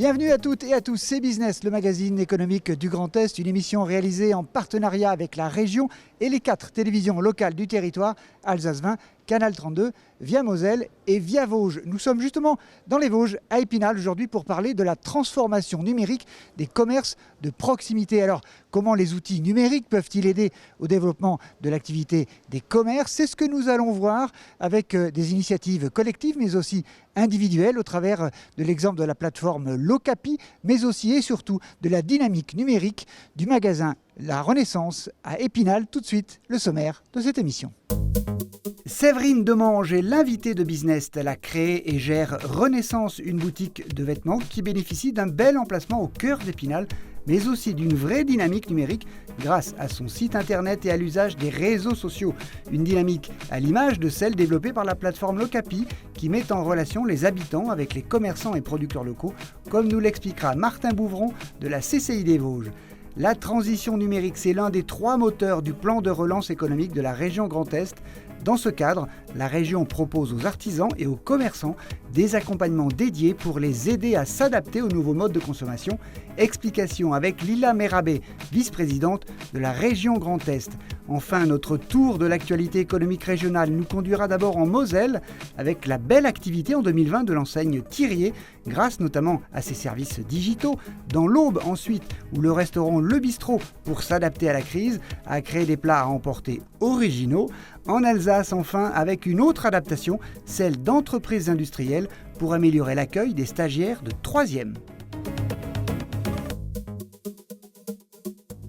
Bienvenue à toutes et à tous, c'est Business, le magazine économique du Grand Est, une émission réalisée en partenariat avec la région et les 4 télévisions locales du territoire, Alsace 20, Canal 32, Via Moselle et Via Vosges. Nous sommes justement dans les Vosges, à Épinal, aujourd'hui pour parler de la transformation numérique des commerces de proximité. Alors, comment les outils numériques peuvent-ils aider au développement de l'activité des commerces? C'est ce que nous allons voir avec des initiatives collectives, mais aussi individuelles, au travers de l'exemple de la plateforme Locapi, mais aussi et surtout de la dynamique numérique du magasin La Renaissance à Épinal. Tout de suite, le sommaire de cette émission. Séverine Demange est l'invitée de Business. Elle a créé et gère Renaissance, une boutique de vêtements qui bénéficie d'un bel emplacement au cœur d'Épinal, mais aussi d'une vraie dynamique numérique grâce à son site internet et à l'usage des réseaux sociaux. Une dynamique à l'image de celle développée par la plateforme Locapi qui met en relation les habitants avec les commerçants et producteurs locaux, comme nous l'expliquera Martin Bouvron de la CCI des Vosges. La transition numérique, c'est l'un des 3 moteurs du plan de relance économique de la région Grand Est. Dans ce cadre, la région propose aux artisans et aux commerçants des accompagnements dédiés pour les aider à s'adapter aux nouveaux modes de consommation. Explication avec Lila Merabé, vice-présidente de la région Grand Est. Enfin, notre tour de l'actualité économique régionale nous conduira d'abord en Moselle avec la belle activité en 2020 de l'enseigne Thirier, grâce notamment à ses services digitaux. Dans l'Aube ensuite, où le restaurant Le Bistrot, pour s'adapter à la crise, a créé des plats à emporter originaux. En Alsace, enfin, avec une autre adaptation, celle d'entreprises industrielles pour améliorer l'accueil des stagiaires de 3e.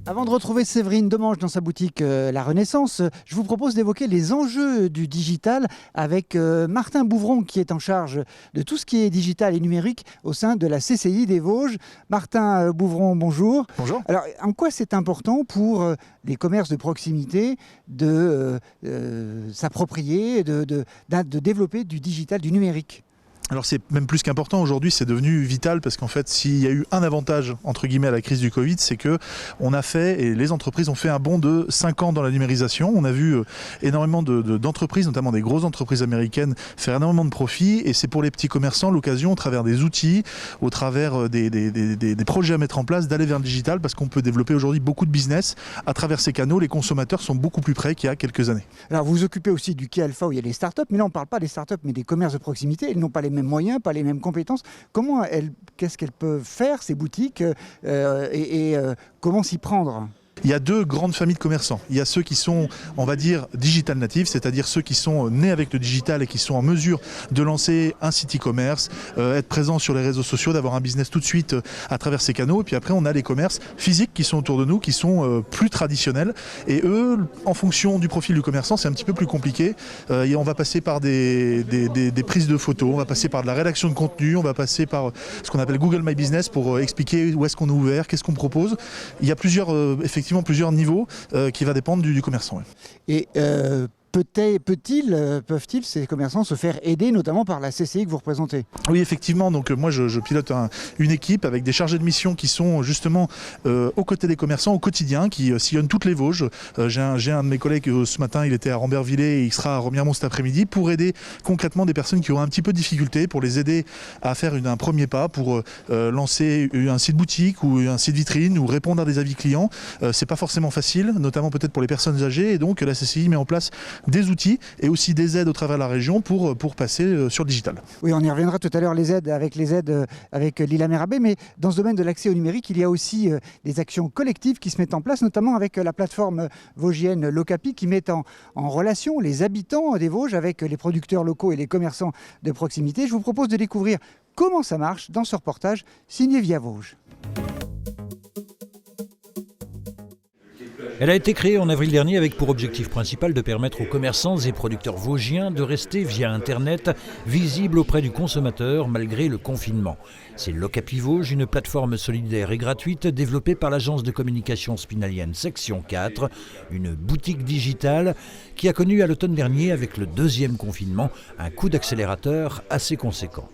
Avant de retrouver Séverine Demange dans sa boutique La Renaissance, je vous propose d'évoquer les enjeux du digital avec Martin Bouvron qui est en charge de tout ce qui est digital et numérique au sein de la CCI des Vosges. Martin Bouvron, bonjour. Bonjour. Alors, en quoi c'est important pour les commerces de proximité de s'approprier, de développer du digital, du numérique ? Alors c'est même plus qu'important, aujourd'hui c'est devenu vital parce qu'en fait s'il y a eu un avantage entre guillemets à la crise du Covid, c'est que on a fait, et les entreprises ont fait un bond de 5 ans dans la numérisation. On a vu énormément d'entreprises, notamment des grosses entreprises américaines, faire énormément de profits, et c'est pour les petits commerçants l'occasion, au travers des outils, au travers des projets à mettre en place, d'aller vers le digital, parce qu'on peut développer aujourd'hui beaucoup de business à travers ces canaux. Les consommateurs sont beaucoup plus près qu'il y a quelques années. Alors vous vous occupez aussi du Quai Alpha où il y a les startups, mais là on ne parle pas des startups mais des commerces de proximité. Ils n'ont pas les mêmes moyens, pas les mêmes compétences. Qu'est-ce qu'elles peuvent faire, ces boutiques, comment s'y prendre ? Il y a 2 grandes familles de commerçants. Il y a ceux qui sont, on va dire, digital natifs, c'est-à-dire ceux qui sont nés avec le digital et qui sont en mesure de lancer un site e-commerce, être présents sur les réseaux sociaux, d'avoir un business tout de suite à travers ces canaux. Et puis après, on a les commerces physiques qui sont autour de nous, qui sont plus traditionnels. Et eux, en fonction du profil du commerçant, c'est un petit peu plus compliqué. On va passer par des prises de photos, on va passer par de la rédaction de contenu, on va passer par ce qu'on appelle Google My Business pour expliquer où est-ce qu'on est ouvert, qu'est-ce qu'on propose. Il y a effectivement plusieurs niveaux qui va dépendre du commerçant. Ouais. Et peuvent-ils, ces commerçants, se faire aider, notamment par la CCI que vous représentez ? Oui, effectivement. Donc moi, je pilote une équipe avec des chargés de mission qui sont justement aux côtés des commerçants au quotidien, qui sillonnent toutes les Vosges. J'ai un de mes collègues ce matin, il était à Rambervillers et il sera à Remiremont cet après-midi pour aider concrètement des personnes qui ont un petit peu de difficulté, pour les aider à faire un premier pas, pour lancer un site boutique ou un site vitrine ou répondre à des avis clients. C'est pas forcément facile, notamment peut-être pour les personnes âgées, et donc la CCI met en place des outils et aussi des aides au travers de la région pour passer sur le digital. Oui, on y reviendra tout à l'heure, les aides avec Lila Merabé, mais dans ce domaine de l'accès au numérique, il y a aussi des actions collectives qui se mettent en place, notamment avec la plateforme vosgienne Locapi qui met en relation les habitants des Vosges avec les producteurs locaux et les commerçants de proximité. Je vous propose de découvrir comment ça marche dans ce reportage signé Via Vosges. Elle a été créée en avril dernier avec pour objectif principal de permettre aux commerçants et producteurs vosgiens de rester via Internet visibles auprès du consommateur malgré le confinement. C'est Locapi Vosges, une plateforme solidaire et gratuite développée par l'agence de communication spinalienne Section 4, une boutique digitale qui a connu à l'automne dernier, avec le 2e confinement, un coup d'accélérateur assez conséquent.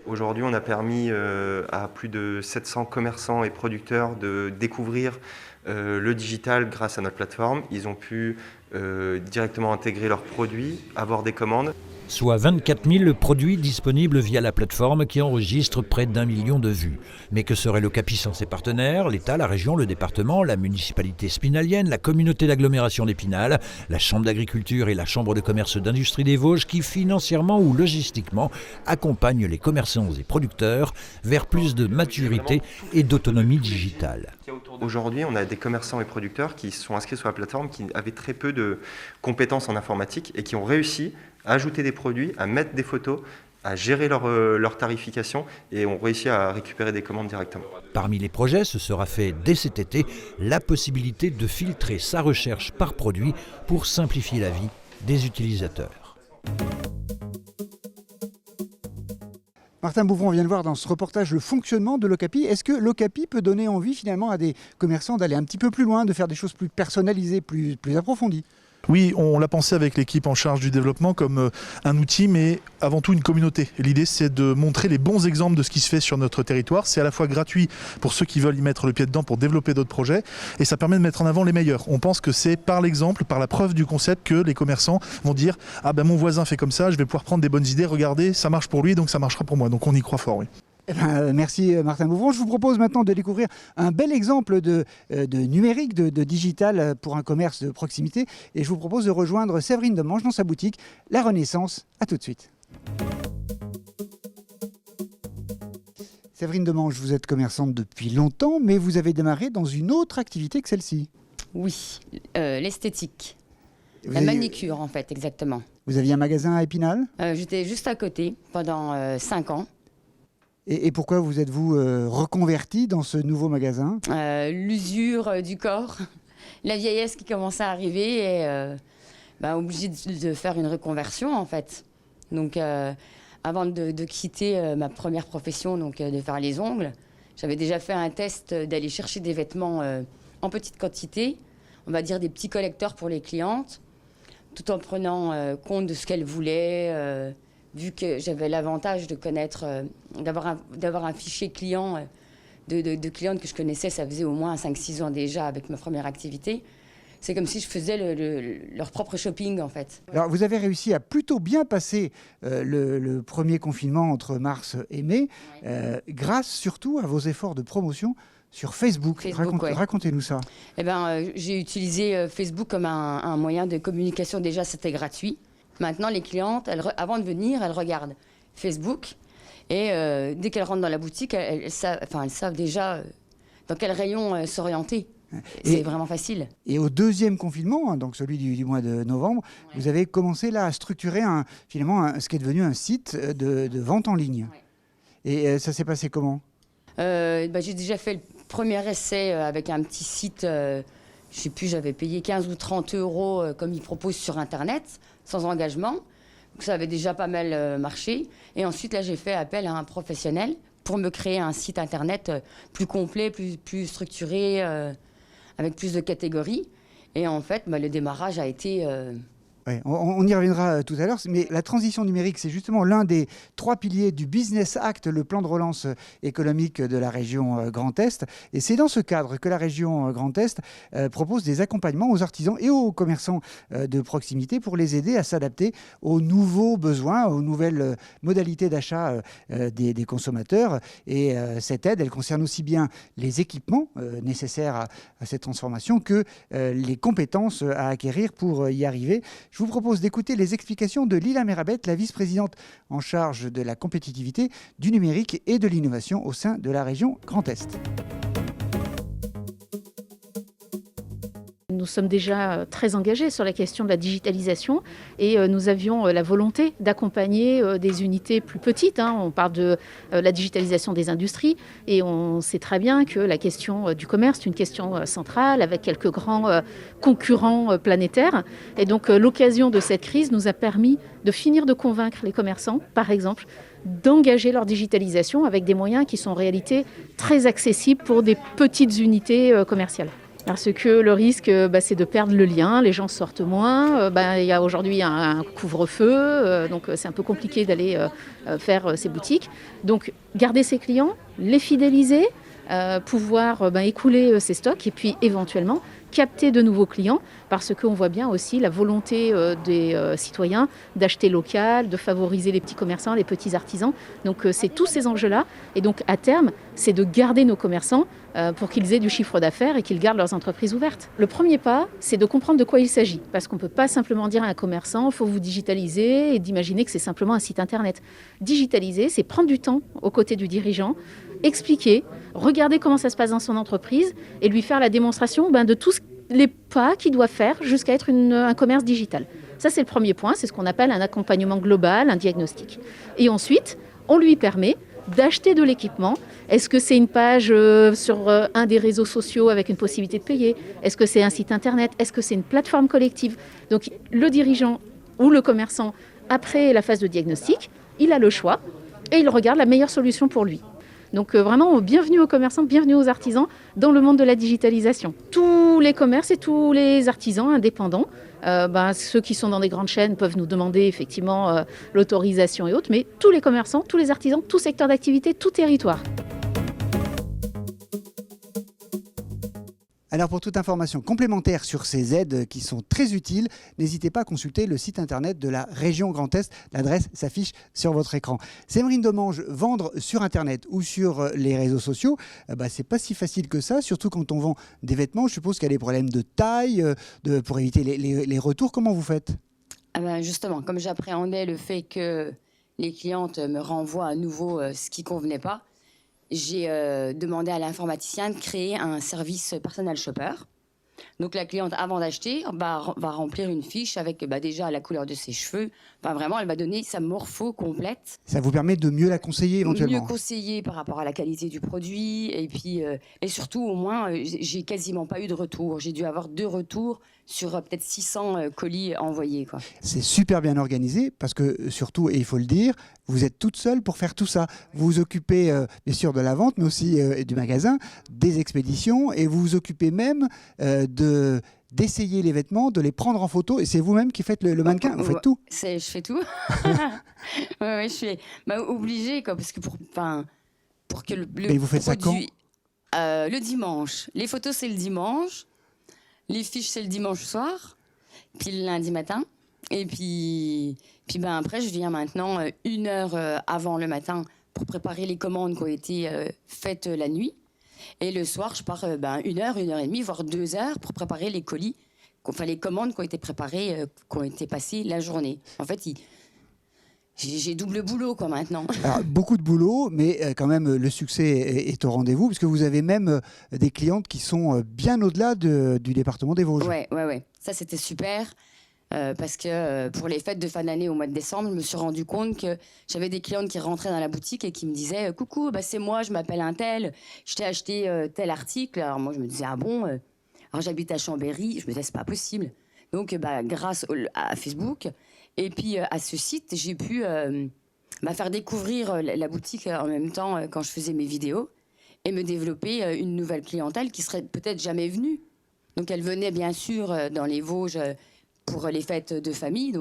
Aujourd'hui, on a permis à plus de 700 commerçants et producteurs de découvrir le digital grâce à notre plateforme. Ils ont pu directement intégrer leurs produits, avoir des commandes. soit 24 000 produits disponibles via la plateforme qui enregistre près d'1 million de vues. Mais que serait l'Ocapi sans ses partenaires, l'État, la région, le département, la municipalité spinalienne, la communauté d'agglomération d'Épinal, la Chambre d'agriculture et la Chambre de commerce d'industrie des Vosges qui financièrement ou logistiquement accompagnent les commerçants et producteurs vers plus de maturité et d'autonomie digitale. Aujourd'hui, on a des commerçants et producteurs qui sont inscrits sur la plateforme, qui avaient très peu de compétences en informatique et qui ont réussi à ajouter des produits, à mettre des photos, à gérer leur tarification et ont réussi à récupérer des commandes directement. Parmi les projets, ce sera fait dès cet été, la possibilité de filtrer sa recherche par produit pour simplifier la vie des utilisateurs. Martin Bouvron, on vient de voir dans ce reportage le fonctionnement de l'Ocapi. Est-ce que l'Ocapi peut donner envie finalement à des commerçants d'aller un petit peu plus loin, de faire des choses plus personnalisées, plus approfondies ? Oui, on l'a pensé avec l'équipe en charge du développement comme un outil, mais avant tout une communauté. L'idée, c'est de montrer les bons exemples de ce qui se fait sur notre territoire. C'est à la fois gratuit pour ceux qui veulent y mettre le pied dedans pour développer d'autres projets, et ça permet de mettre en avant les meilleurs. On pense que c'est par l'exemple, par la preuve du concept que les commerçants vont dire « Ah ben mon voisin fait comme ça, je vais pouvoir prendre des bonnes idées, regardez, ça marche pour lui, donc ça marchera pour moi ». Donc on y croit fort, oui. Merci Martin Bouvron. Je vous propose maintenant de découvrir un bel exemple de numérique, de digital pour un commerce de proximité. Et je vous propose de rejoindre Séverine Demange dans sa boutique La Renaissance. A tout de suite. Séverine Demange, vous êtes commerçante depuis longtemps, mais vous avez démarré dans une autre activité que celle-ci. Oui, l'esthétique. La manicure en fait, exactement. Vous aviez un magasin à Épinal ? J'étais juste à côté pendant 5 ans. Et pourquoi vous êtes-vous reconverti dans ce nouveau magasin ? L'usure du corps, la vieillesse qui commençait à arriver et obligé de faire une reconversion en fait. Donc avant de quitter ma première profession, donc de faire les ongles, j'avais déjà fait un test d'aller chercher des vêtements en petite quantité, on va dire des petits collecteurs pour les clientes, tout en prenant compte de ce qu'elles voulaient. Vu que j'avais l'avantage de connaître, d'avoir un fichier client de clientes que je connaissais, ça faisait au moins 5-6 ans déjà avec ma première activité. C'est comme si je faisais leur propre shopping en fait. Alors vous avez réussi à plutôt bien passer le premier confinement entre mars et mai, grâce surtout à vos efforts de promotion sur Facebook. Racontez-nous ça. J'ai utilisé Facebook comme un moyen de communication. Déjà, c'était gratuit. Maintenant, les clientes, avant de venir, elles regardent Facebook et dès qu'elles rentrent dans la boutique, elles savent déjà dans quel rayon s'orienter. C'est vraiment facile. Et au deuxième confinement, donc celui du mois de novembre, vous avez commencé là à structurer ce qui est devenu un site de vente en ligne. Et ça s'est passé comment ? J'ai déjà fait le premier essai avec un petit site, je ne sais plus, j'avais payé 15 ou 30 euros comme ils proposent sur Internet, sans engagement. Donc ça avait déjà pas mal marché. Et ensuite, là, j'ai fait appel à un professionnel pour me créer un site Internet plus complet, plus structuré, avec plus de catégories. Et en fait, le démarrage a été... Ouais, on y reviendra tout à l'heure, mais la transition numérique, c'est justement l'un des 3 piliers du Business Act, le plan de relance économique de la région Grand Est. Et c'est dans ce cadre que la région Grand Est propose des accompagnements aux artisans et aux commerçants de proximité pour les aider à s'adapter aux nouveaux besoins, aux nouvelles modalités d'achat des consommateurs. Et cette aide, elle concerne aussi bien les équipements nécessaires à cette transformation que les compétences à acquérir pour y arriver. Je vous propose d'écouter les explications de Lila Merabet, la vice-présidente en charge de la compétitivité, du numérique et de l'innovation au sein de la région Grand Est. Nous sommes déjà très engagés sur la question de la digitalisation et nous avions la volonté d'accompagner des unités plus petites. On parle de la digitalisation des industries et on sait très bien que la question du commerce est une question centrale avec quelques grands concurrents planétaires. Et donc l'occasion de cette crise nous a permis de finir de convaincre les commerçants, par exemple, d'engager leur digitalisation avec des moyens qui sont en réalité très accessibles pour des petites unités commerciales. Parce que le risque, c'est de perdre le lien, les gens sortent moins, il y a aujourd'hui un couvre-feu, donc c'est un peu compliqué d'aller faire ces boutiques. Donc garder ses clients, les fidéliser, pouvoir écouler ses stocks et puis éventuellement capter de nouveaux clients, parce qu'on voit bien aussi la volonté des citoyens d'acheter local, de favoriser les petits commerçants, les petits artisans. Donc c'est tous ces enjeux-là. Et donc à terme, c'est de garder nos commerçants pour qu'ils aient du chiffre d'affaires et qu'ils gardent leurs entreprises ouvertes. Le premier pas, c'est de comprendre de quoi il s'agit. Parce qu'on ne peut pas simplement dire à un commerçant, il faut vous digitaliser et d'imaginer que c'est simplement un site internet. Digitaliser, c'est prendre du temps aux côtés du dirigeant, expliquer, regarder comment ça se passe dans son entreprise et lui faire la démonstration de tous les pas qu'il doit faire jusqu'à être un commerce digital. Ça, c'est le premier point, c'est ce qu'on appelle un accompagnement global, un diagnostic. Et ensuite, on lui permet d'acheter de l'équipement. Est-ce que c'est une page sur un des réseaux sociaux avec une possibilité de payer? Est-ce que c'est un site internet? Est-ce que c'est une plateforme collective? Donc le dirigeant ou le commerçant, après la phase de diagnostic, il a le choix et il regarde la meilleure solution pour lui. Donc vraiment, bienvenue aux commerçants, bienvenue aux artisans dans le monde de la digitalisation. Tous les commerces et tous les artisans indépendants, ceux qui sont dans des grandes chaînes peuvent nous demander effectivement l'autorisation et autres, mais tous les commerçants, tous les artisans, tout secteur d'activité, tout territoire. Alors pour toute information complémentaire sur ces aides qui sont très utiles, n'hésitez pas à consulter le site internet de la région Grand Est. L'adresse s'affiche sur votre écran. Séverine Domange, vendre sur internet ou sur les réseaux sociaux, c'est pas si facile que ça, surtout quand on vend des vêtements. Je suppose qu'il y a des problèmes de taille, pour éviter les retours. Comment vous faites ? Justement, comme j'appréhendais le fait que les clientes me renvoient à nouveau ce qui ne convenait pas, j'ai demandé à l'informaticien de créer un service personal shopper. Donc la cliente, avant d'acheter, va remplir une fiche avec déjà la couleur de ses cheveux. Vraiment, elle va donner sa morpho complète. Ça vous permet de mieux la conseiller éventuellement? Mieux conseiller par rapport à la qualité du produit. Et puis, et surtout, au moins, j'ai quasiment pas eu de retour. J'ai dû avoir 2 retours sur peut-être 600 colis envoyés, quoi. C'est super bien organisé parce que surtout, et il faut le dire, vous êtes toute seule pour faire tout ça. Vous vous occupez bien sûr de la vente, mais aussi du magasin, des expéditions, et vous vous occupez même d'essayer les vêtements, de les prendre en photo, et c'est vous-même qui faites le mannequin. Vous faites tout. Je fais tout. Ouais, je suis obligée, quoi, parce que pour que le mais vous faites produit, ça quand? Le dimanche. Les photos, c'est le dimanche. Les fiches, c'est le dimanche soir, puis le lundi matin. Et puis après, je viens maintenant 1 heure avant le matin pour préparer les commandes qui ont été faites la nuit. Et le soir, je pars 1 heure, 1 heure et demie, voire 2 heures pour préparer les colis, les commandes qui ont été préparées, qui ont été passées la journée. En fait, j'ai double boulot maintenant. Alors, beaucoup de boulot, mais quand même le succès est au rendez-vous, puisque vous avez même des clientes qui sont bien au-delà du département des Vosges. Ouais. Ça, c'était super. Parce que pour les fêtes de fin d'année au mois de décembre, je me suis rendu compte que j'avais des clientes qui rentraient dans la boutique et qui me disaient « Coucou, c'est moi, je m'appelle un tel, je t'ai acheté tel article. » Alors moi, je me disais « Ah bon ?» Alors j'habite à Chambéry, je me disais « C'est pas possible. » Donc grâce à Facebook et puis à ce site, j'ai pu faire découvrir la boutique en même temps quand je faisais mes vidéos et me développer une nouvelle clientèle qui serait peut-être jamais venue. Donc elle venait bien sûr dans les Vosges pour les fêtes de famille,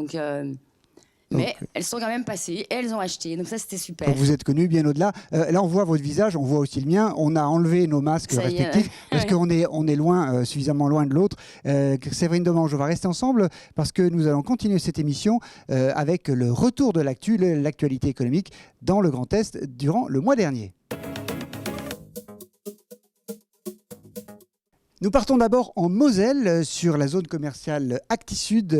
mais elles sont quand même passées, et elles ont acheté, donc ça c'était super. Donc vous êtes connus bien au-delà. Là on voit votre visage, on voit aussi le mien, on a enlevé nos masques respectifs parce qu'on est loin, suffisamment loin de l'autre. Séverine Domange, on va rester ensemble parce que nous allons continuer cette émission avec le retour de l'actualité économique dans le Grand Est durant le mois dernier. Nous partons d'abord en Moselle, sur la zone commerciale Actisud,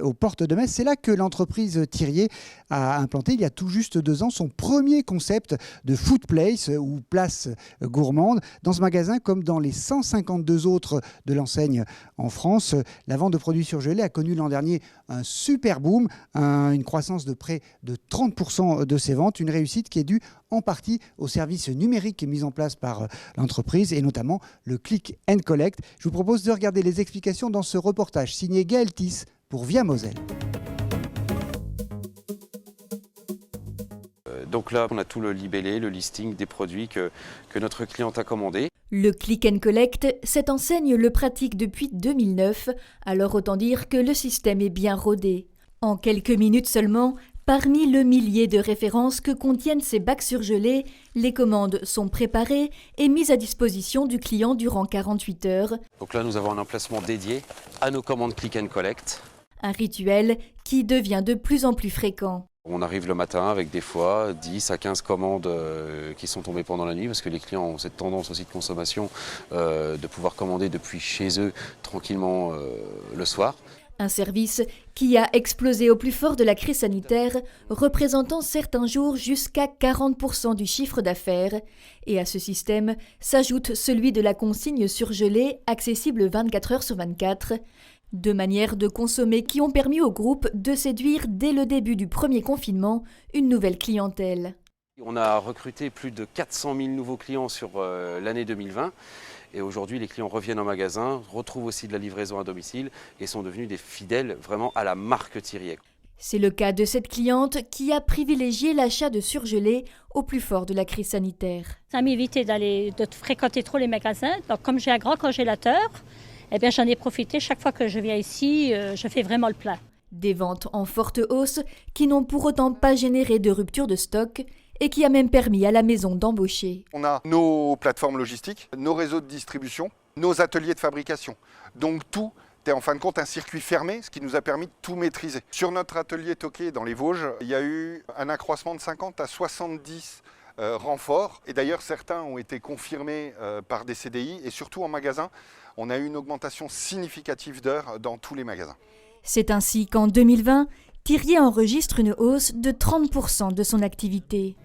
aux portes de Metz. C'est là que l'entreprise Thirier a implanté, il y a tout juste 2 ans, son premier concept de food place, ou place gourmande. Dans ce magasin, comme dans les 152 autres de l'enseigne en France, la vente de produits surgelés a connu l'an dernier un super boom, une croissance de près de 30% de ses ventes, une réussite qui est due en partie aux services numériques mis en place par l'entreprise et notamment le Click and Collect. Je vous propose de regarder les explications dans ce reportage signé Gaël Thiss pour Via Moselle. Donc là, on a tout le libellé, le listing des produits que notre cliente a commandé. Le Click and Collect, cette enseigne le pratique depuis 2009, alors autant dire que le système est bien rodé. En quelques minutes seulement, Parmi le millier de références que contiennent ces bacs surgelés, les commandes sont préparées et mises à disposition du client durant 48 heures. Donc là, nous avons un emplacement dédié à nos commandes click and collect. Un rituel qui devient de plus en plus fréquent. On arrive le matin avec des fois 10 à 15 commandes qui sont tombées pendant la nuit parce que les clients ont cette tendance aussi de consommation de pouvoir commander depuis chez eux tranquillement le soir. Un service qui a explosé au plus fort de la crise sanitaire, représentant certains jours jusqu'à 40% du chiffre d'affaires. Et à ce système s'ajoute celui de la consigne surgelée, accessible 24 heures sur 24. Deux manières de consommer qui ont permis au groupe de séduire dès le début du premier confinement une nouvelle clientèle. On a recruté plus de 400 000 nouveaux clients sur l'année 2020. Et aujourd'hui, les clients reviennent en magasin, retrouvent aussi de la livraison à domicile et sont devenus des fidèles vraiment à la marque Thiriet. C'est le cas de cette cliente qui a privilégié l'achat de surgelés au plus fort de la crise sanitaire. Ça m'évitait de fréquenter trop les magasins. Donc comme j'ai un grand congélateur, eh bien, j'en ai profité. Chaque fois que je viens ici, je fais vraiment le plein. Des ventes en forte hausse qui n'ont pour autant pas généré de rupture de stock et qui a même permis à la maison d'embaucher. On a nos plateformes logistiques, nos réseaux de distribution, nos ateliers de fabrication. Donc tout est en fin de compte un circuit fermé, ce qui nous a permis de tout maîtriser. Sur notre atelier Toqué dans les Vosges, il y a eu un accroissement de 50 à 70 renforts. Et d'ailleurs, certains ont été confirmés par des CDI. Et surtout en magasin, on a eu une augmentation significative d'heures dans tous les magasins. C'est ainsi qu'en 2020, Thiriet enregistre une hausse de 30% de son activité.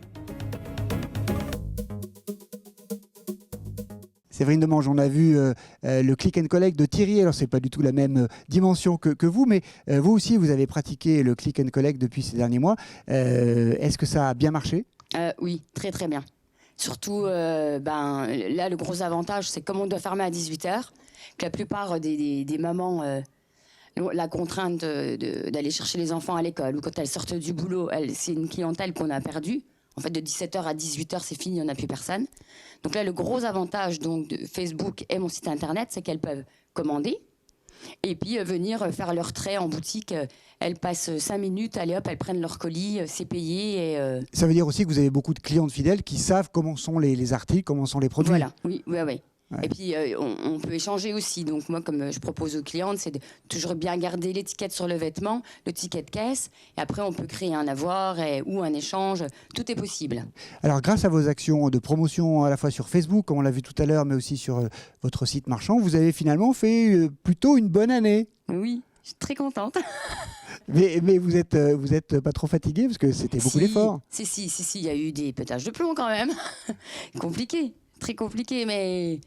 Séverine Demange, on a vu le click and collect de Thiriet. Alors, ce n'est pas du tout la même dimension que vous, mais vous aussi, vous avez pratiqué le click and collect depuis ces derniers mois. Est-ce que ça a bien marché ? Oui, très très bien. Surtout, là, le gros avantage, c'est comme on doit fermer à 18h, que la plupart des mamans... la contrainte d'aller chercher les enfants à l'école ou quand elles sortent du boulot, c'est une clientèle qu'on a perdue. En fait, de 17h à 18h, c'est fini, il n'y en a plus personne. Donc là, le gros avantage donc, de Facebook et mon site internet, c'est qu'elles peuvent commander et puis venir faire leur trait en boutique. Elles passent 5 minutes, allez hop, elles prennent leur colis, c'est payé. Ça veut dire aussi que vous avez beaucoup de clientes fidèles qui savent comment sont les articles, comment sont les produits. Voilà, oui. Ouais. Et puis, on peut échanger aussi. Donc, moi, comme je propose aux clientes, c'est de toujours bien garder l'étiquette sur le vêtement, le ticket de caisse. Et après, on peut créer un avoir ou un échange. Tout est possible. Alors, grâce à vos actions de promotion à la fois sur Facebook, comme on l'a vu tout à l'heure, mais aussi sur votre site marchand, vous avez finalement fait plutôt une bonne année. Oui, je suis très contente. mais vous êtes pas trop fatigué parce que c'était beaucoup d'efforts. Si, il y a eu des pétages de plomb quand même. Compliqué, très compliqué, mais...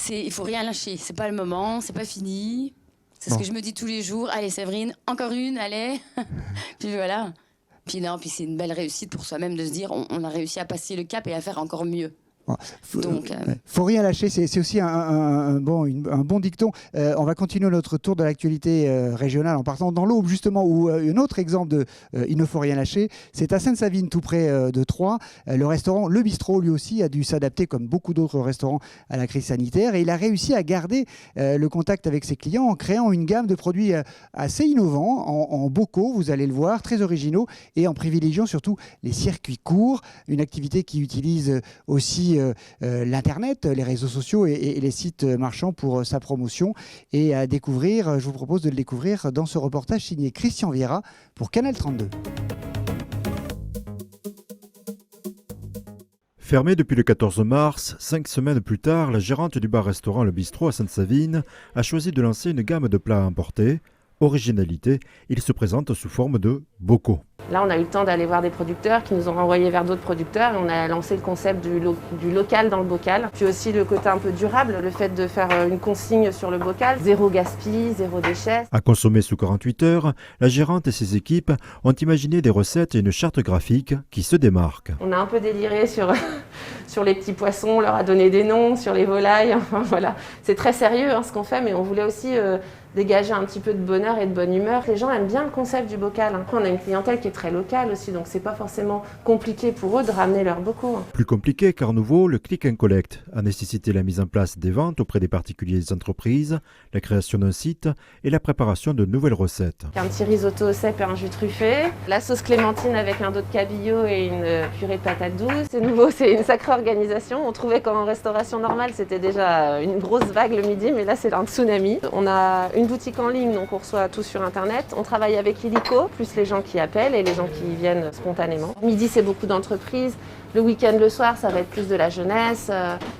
il faut rien lâcher, c'est pas le moment, c'est pas fini. C'est ce que je me dis tous les jours. Allez Séverine, encore une, allez. Puis voilà. Puis c'est une belle réussite pour soi-même de se dire on a réussi à passer le cap et à faire encore mieux. Faut rien lâcher, c'est aussi un bon dicton. On va continuer notre tour de l'actualité régionale en partant dans l'Aube justement, où un autre exemple de il ne faut rien lâcher, c'est à Sainte-Savine, tout près de Troyes. Le restaurant Le Bistrot, lui aussi, a dû s'adapter comme beaucoup d'autres restaurants à la crise sanitaire et il a réussi à garder le contact avec ses clients en créant une gamme de produits assez innovants, en bocaux, vous allez le voir, très originaux et en privilégiant surtout les circuits courts, une activité qui utilise aussi l'Internet, les réseaux sociaux et les sites marchands pour sa promotion. Et à découvrir, je vous propose de le découvrir dans ce reportage signé Christian Vieira pour Canal 32. Fermé depuis le 14 mars, 5 semaines plus tard, la gérante du bar-restaurant Le Bistrot à Sainte-Savine a choisi de lancer une gamme de plats importés. Originalité, il se présente sous forme de bocaux. Là, on a eu le temps d'aller voir des producteurs qui nous ont renvoyés vers d'autres producteurs et on a lancé le concept du local dans le bocal. Puis aussi le côté un peu durable, le fait de faire une consigne sur le bocal, zéro gaspille, zéro déchet. À consommer sous 48 heures, la gérante et ses équipes ont imaginé des recettes et une charte graphique qui se démarquent. On a un peu déliré sur les petits poissons, on leur a donné des noms, sur les volailles, enfin voilà. C'est très sérieux ce qu'on fait, mais on voulait aussi dégager un petit peu de bonheur et de bonne humeur. Les gens aiment bien le concept du bocal. Après, on a une clientèle qui est très locale aussi, donc c'est pas forcément compliqué pour eux de ramener leurs bocaux. Plus compliqué car nouveau, le click and collect a nécessité la mise en place des ventes auprès des particuliers et des entreprises, la création d'un site et la préparation de nouvelles recettes. Un petit risotto au cèpe et un jus truffé, la sauce clémentine avec un dos de cabillaud et une purée de patates douces. C'est nouveau, c'est une sacrée organisation. On trouvait qu'en restauration normale, c'était déjà une grosse vague le midi, mais là c'est un tsunami. On a une boutique en ligne, donc on reçoit tout sur internet. On travaille avec Illico, plus les gens qui appellent et les gens qui viennent spontanément. Midi, c'est beaucoup d'entreprises. Le week-end, le soir, ça va être plus de la jeunesse.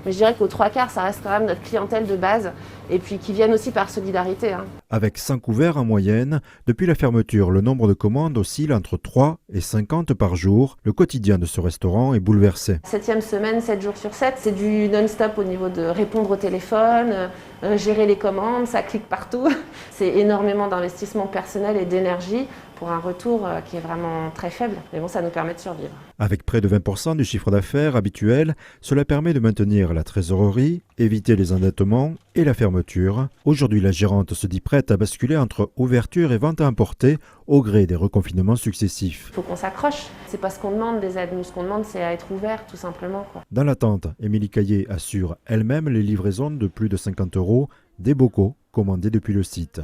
Mais je dirais qu'aux 3/4, ça reste quand même notre clientèle de base. Et puis qui viennent aussi par solidarité. Avec 5 couverts en moyenne, depuis la fermeture, le nombre de commandes oscille entre 3 et 50 par jour. Le quotidien de ce restaurant est bouleversé. 7e semaine, 7 jours sur 7, c'est du non-stop au niveau de répondre au téléphone, gérer les commandes, ça clique partout. C'est énormément d'investissement personnel et d'énergie pour un retour qui est vraiment très faible. Mais bon, ça nous permet de survivre. Avec près de 20% du chiffre d'affaires habituel, cela permet de maintenir la trésorerie, éviter les endettements et la fermeture. Aujourd'hui, la gérante se dit prête à basculer entre ouverture et vente à emporter au gré des reconfinements successifs. Il faut qu'on s'accroche. C'est pas ce qu'on demande des aides. Nous, ce qu'on demande, c'est à être ouvert, tout simplement. Dans l'attente, Émilie Caillé assure elle-même les livraisons de plus de 50 € des bocaux commandés depuis le site.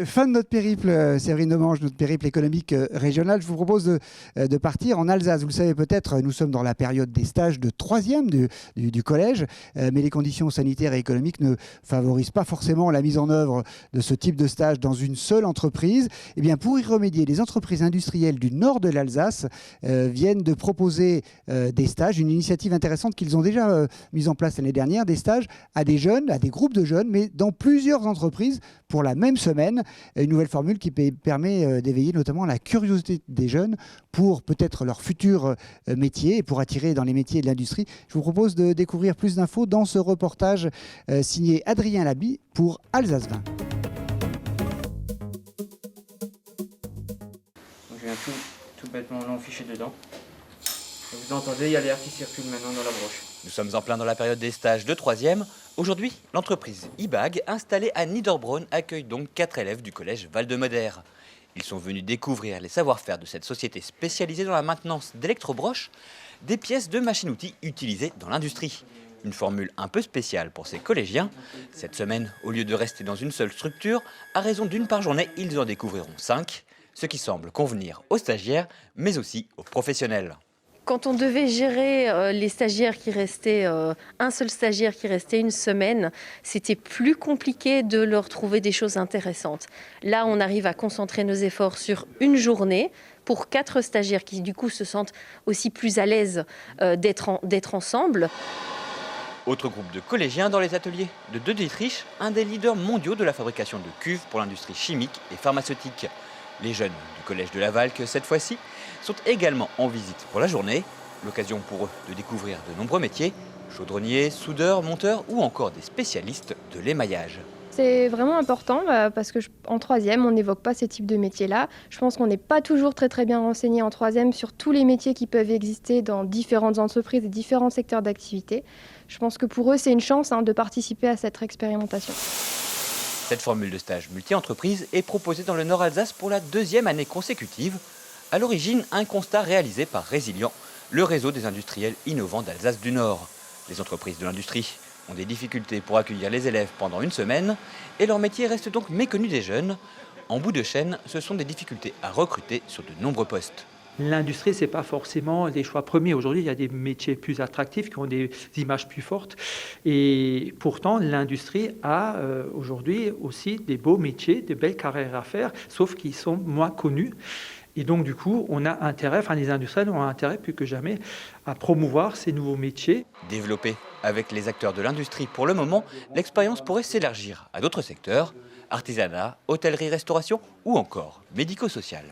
Fin de notre périple, Séverine Demange, notre périple économique régional. Je vous propose de partir en Alsace. Vous le savez peut-être, nous sommes dans la période des stages de 3e du collège, mais les conditions sanitaires et économiques ne favorisent pas forcément la mise en œuvre de ce type de stage dans une seule entreprise. Eh bien, pour y remédier, les entreprises industrielles du nord de l'Alsace viennent de proposer des stages, une initiative intéressante qu'ils ont déjà mise en place l'année dernière, des stages à des jeunes, à des groupes de jeunes, mais dans plusieurs entreprises pour la même semaine. Une nouvelle formule qui permet d'éveiller notamment la curiosité des jeunes pour peut-être leur futur métier et pour attirer dans les métiers de l'industrie. Je vous propose de découvrir plus d'infos dans ce reportage signé Adrien Labi pour Alsace 20. Donc je viens tout bêtement l'enficher dedans. Et vous entendez, il y a l'air qui circule maintenant dans la broche. Nous sommes en plein dans la période des stages de 3e. Aujourd'hui, l'entreprise IBAG, installée à Niederbronn, accueille donc 4 élèves du collège Val-de-Moder. Ils sont venus découvrir les savoir-faire de cette société spécialisée dans la maintenance d'électrobroches, des pièces de machines-outils utilisées dans l'industrie. Une formule un peu spéciale pour ces collégiens. Cette semaine, au lieu de rester dans une seule structure, à raison d'une par journée, ils en découvriront 5, ce qui semble convenir aux stagiaires, mais aussi aux professionnels. Quand on devait gérer les stagiaires qui restaient, un seul stagiaire qui restait une semaine, c'était plus compliqué de leur trouver des choses intéressantes. Là, on arrive à concentrer nos efforts sur une journée pour 4 stagiaires qui, du coup, se sentent aussi plus à l'aise d'être ensemble. Autre groupe de collégiens dans les ateliers de De Dietrich, un des leaders mondiaux de la fabrication de cuves pour l'industrie chimique et pharmaceutique. Les jeunes du collège de Lavalque, cette fois-ci, sont également en visite pour la journée. L'occasion pour eux de découvrir de nombreux métiers, chaudronniers, soudeurs, monteurs ou encore des spécialistes de l'émaillage. C'est vraiment important parce qu'en 3e, on n'évoque pas ces types de métiers-là. Je pense qu'on n'est pas toujours très bien renseigné en 3e sur tous les métiers qui peuvent exister dans différentes entreprises et différents secteurs d'activité. Je pense que pour eux, c'est une chance de participer à cette expérimentation. Cette formule de stage multi-entreprise est proposée dans le Nord Alsace pour la 2e année consécutive. À l'origine, un constat réalisé par Résilient, le réseau des industriels innovants d'Alsace du Nord. Les entreprises de l'industrie ont des difficultés pour accueillir les élèves pendant une semaine et leur métier reste donc méconnu des jeunes. En bout de chaîne, ce sont des difficultés à recruter sur de nombreux postes. L'industrie, ce n'est pas forcément les choix premiers. Aujourd'hui, il y a des métiers plus attractifs qui ont des images plus fortes. Et pourtant, l'industrie a aujourd'hui aussi des beaux métiers, de belles carrières à faire, sauf qu'ils sont moins connus. Et donc, du coup, les industriels ont intérêt plus que jamais à promouvoir ces nouveaux métiers. Développée avec les acteurs de l'industrie pour le moment, l'expérience pourrait s'élargir à d'autres secteurs, artisanat, hôtellerie, restauration ou encore médico-social.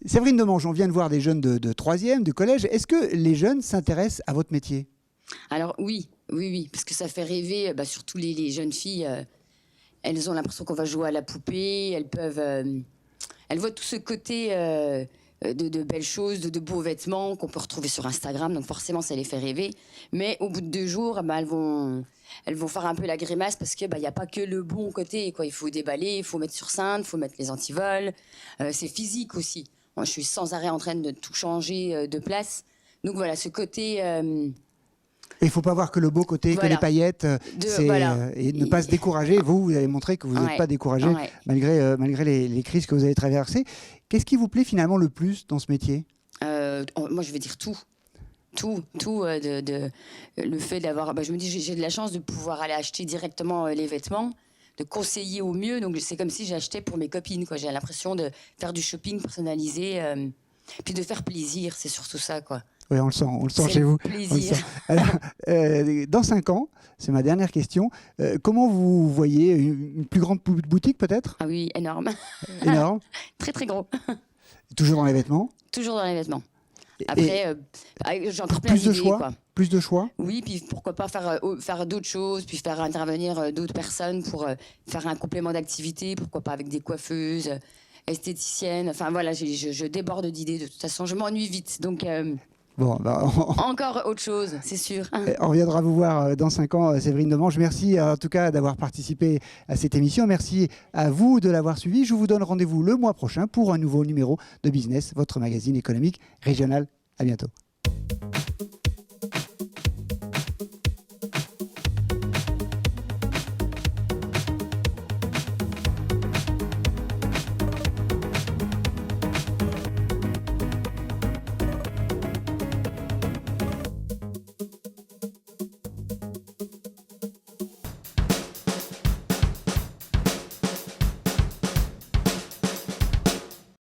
Séverine Demange, on vient de voir des jeunes de 3e, du collège. Est-ce que les jeunes s'intéressent à votre métier? Alors oui, parce que ça fait rêver, surtout les jeunes filles. Elles ont l'impression qu'on va jouer à la poupée, elles voient tout ce côté de belles choses, de beaux vêtements qu'on peut retrouver sur Instagram. Donc forcément, ça les fait rêver. Mais au bout de 2 jours, elles vont faire un peu la grimace parce qu'il n'y a pas que le bon côté, quoi. Il faut déballer, il faut mettre sur cintre, il faut mettre les antivols. C'est physique aussi. Moi, je suis sans arrêt en train de tout changer de place. Donc voilà, ce côté... Il ne faut pas voir que le beau côté, que les paillettes, et ne pas se décourager. Vous avez montré que vous n'êtes pas découragé malgré les crises que vous avez traversées. Qu'est-ce qui vous plaît finalement le plus dans ce métier ? Moi, je vais dire tout. Le fait d'avoir... je me dis, j'ai de la chance de pouvoir aller acheter directement les vêtements, de conseiller au mieux. Donc, c'est comme si j'achetais pour mes copines, quoi. J'ai l'impression de faire du shopping personnalisé, puis de faire plaisir. C'est surtout ça, quoi. Oui, on le sent chez vous. Plaisir. Alors, dans 5 ans, c'est ma dernière question, comment vous voyez une plus grande boutique peut-être ? Ah oui, énorme. Énorme. Très très gros. Toujours dans les vêtements ? Toujours dans les vêtements. Après, j'ai encore plein plus de d'idées, choix quoi. Plus de choix ? Oui, puis pourquoi pas faire d'autres choses, puis faire intervenir d'autres personnes pour faire un complément d'activité, pourquoi pas avec des coiffeuses, esthéticiennes. Enfin voilà, je déborde d'idées. De toute façon, je m'ennuie vite. Donc... Bon, encore autre chose, c'est sûr. On reviendra vous voir dans 5 ans, Séverine Demange. Merci en tout cas d'avoir participé à cette émission. Merci à vous de l'avoir suivi. Je vous donne rendez-vous le mois prochain pour un nouveau numéro de Business, votre magazine économique régional. À bientôt.